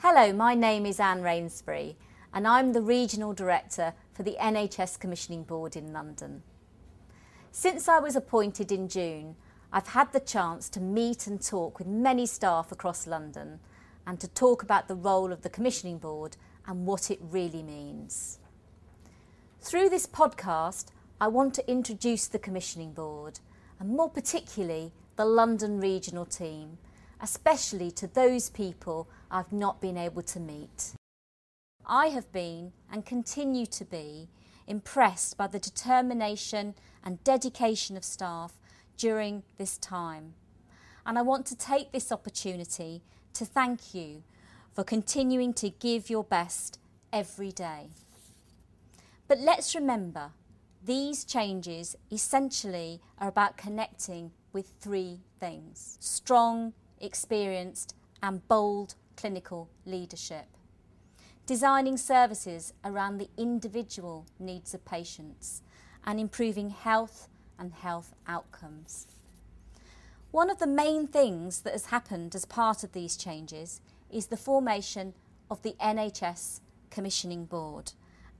Hello, my name is Rainsberry and I'm the Regional Director for the NHS Commissioning Board in London. Since I was appointed in June, I've had the chance to meet and talk with many staff across London and to talk about the role of the Commissioning Board and what it really means. Through this podcast, I want to introduce the Commissioning Board and more particularly the London Regional Team, especially to those people I've not been able to meet. I have been and continue to be impressed by the determination and dedication of staff during this time. And I want to take this opportunity to thank you for continuing to give your best every day. But let's remember, these changes essentially are about connecting with three things: strong, experienced and bold clinical leadership, designing services around the individual needs of patients and improving health and health outcomes. One of the main things that has happened as part of these changes is the formation of the NHS Commissioning Board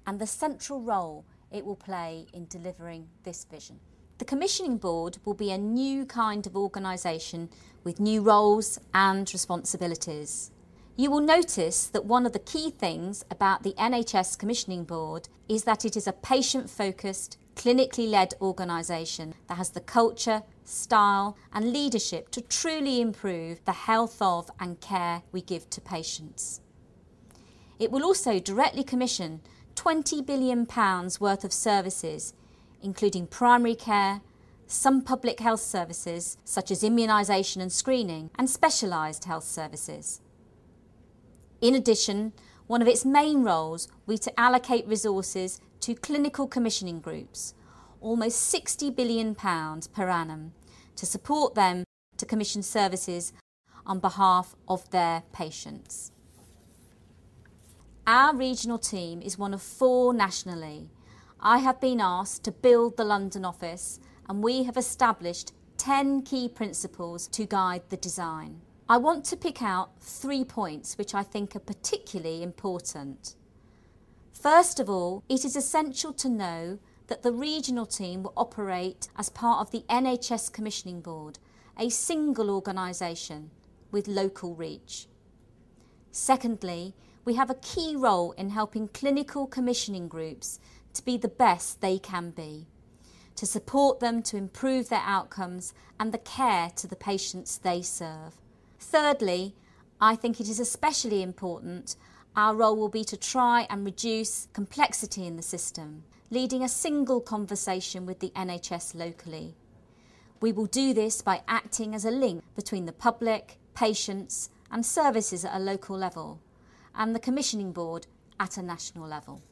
and the central role it will play in delivering this vision. The Commissioning Board will be a new kind of organisation with new roles and responsibilities. You will notice that one of the key things about the NHS Commissioning Board is that it is a patient-focused, clinically led organisation that has the culture, style and leadership to truly improve the health of and care we give to patients. It will also directly commission £20 billion worth of services, including primary care, some public health services such as immunisation and screening, and specialised health services. In addition, one of its main roles will be to allocate resources to clinical commissioning groups, almost £60 billion per annum, to support them to commission services on behalf of their patients. Our regional team is one of 4 nationally. I have been asked to build the London office and we have established 10 key principles to guide the design. I want to pick out 3 points which I think are particularly important. First of all, it is essential to know that the regional team will operate as part of the NHS Commissioning Board, a single organisation with local reach. Secondly, we have a key role in helping clinical commissioning groups to be the best they can be, to support them to improve their outcomes and the care to the patients they serve. Thirdly, I think it is especially important our role will be to try and reduce complexity in the system, leading a single conversation with the NHS locally. We will do this by acting as a link between the public, patients and services at a local level and the Commissioning Board at a national level.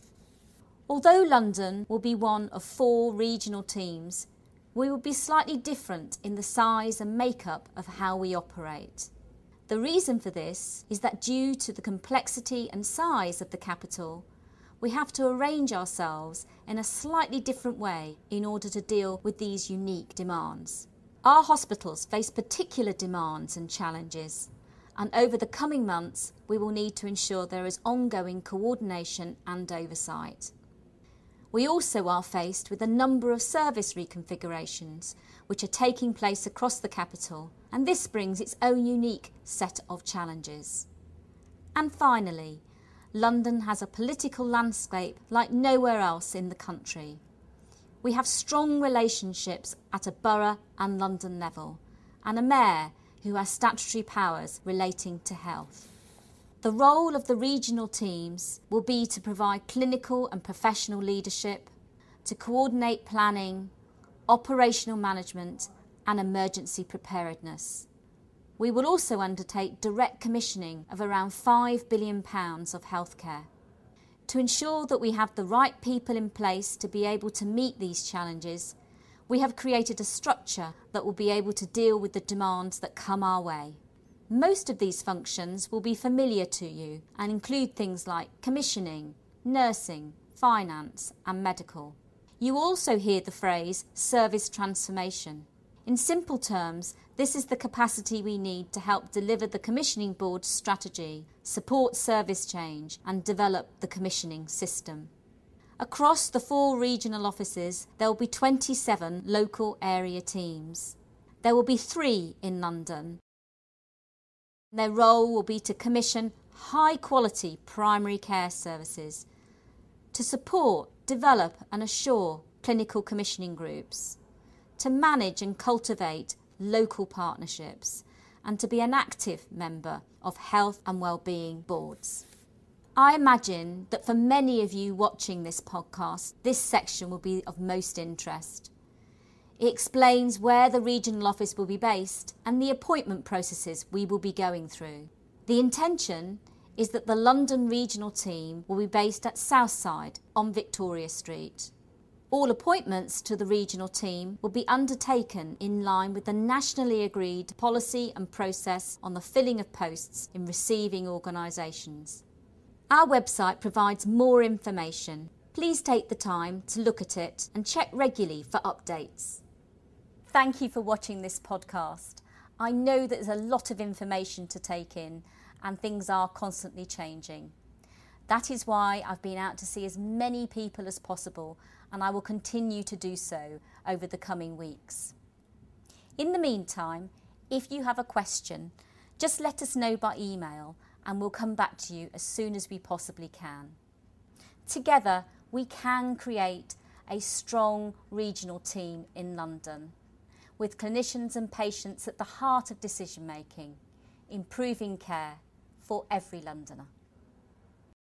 Although London will be one of 4 regional teams, we will be slightly different in the size and makeup of how we operate. The reason for this is that due to the complexity and size of the capital, we have to arrange ourselves in a slightly different way in order to deal with these unique demands. Our hospitals face particular demands and challenges, and over the coming months we will need to ensure there is ongoing coordination and oversight. We also are faced with a number of service reconfigurations which are taking place across the capital, and this brings its own unique set of challenges. And finally, London has a political landscape like nowhere else in the country. We have strong relationships at a borough and London level, and a mayor who has statutory powers relating to health. The role of the regional teams will be to provide clinical and professional leadership, to coordinate planning, operational management and emergency preparedness. We will also undertake direct commissioning of around £5 billion of healthcare. To ensure that we have the right people in place to be able to meet these challenges, we have created a structure that will be able to deal with the demands that come our way. Most of these functions will be familiar to you and include things like commissioning, nursing, finance and medical. You also hear the phrase service transformation. In simple terms, this is the capacity we need to help deliver the Commissioning Board's strategy, support service change and develop the commissioning system. Across the 4 regional offices, there will be 27 local area teams. There will be 3 in London. Their role will be to commission high-quality primary care services, to support, develop and assure clinical commissioning groups, to manage and cultivate local partnerships, and to be an active member of health and wellbeing boards. I imagine that for many of you watching this podcast, this section will be of most interest. It explains where the regional office will be based and the appointment processes we will be going through. The intention is that the London regional team will be based at Southside on Victoria Street. All appointments to the regional team will be undertaken in line with the nationally agreed policy and process on the filling of posts in receiving organisations. Our website provides more information. Please take the time to look at it and check regularly for updates. Thank you for watching this podcast. I know that there's a lot of information to take in and things are constantly changing. That is why I've been out to see as many people as possible, and I will continue to do so over the coming weeks. In the meantime, if you have a question, just let us know by email and we'll come back to you as soon as we possibly can. Together, we can create a strong regional team in London, with clinicians and patients at the heart of decision making, improving care for every Londoner.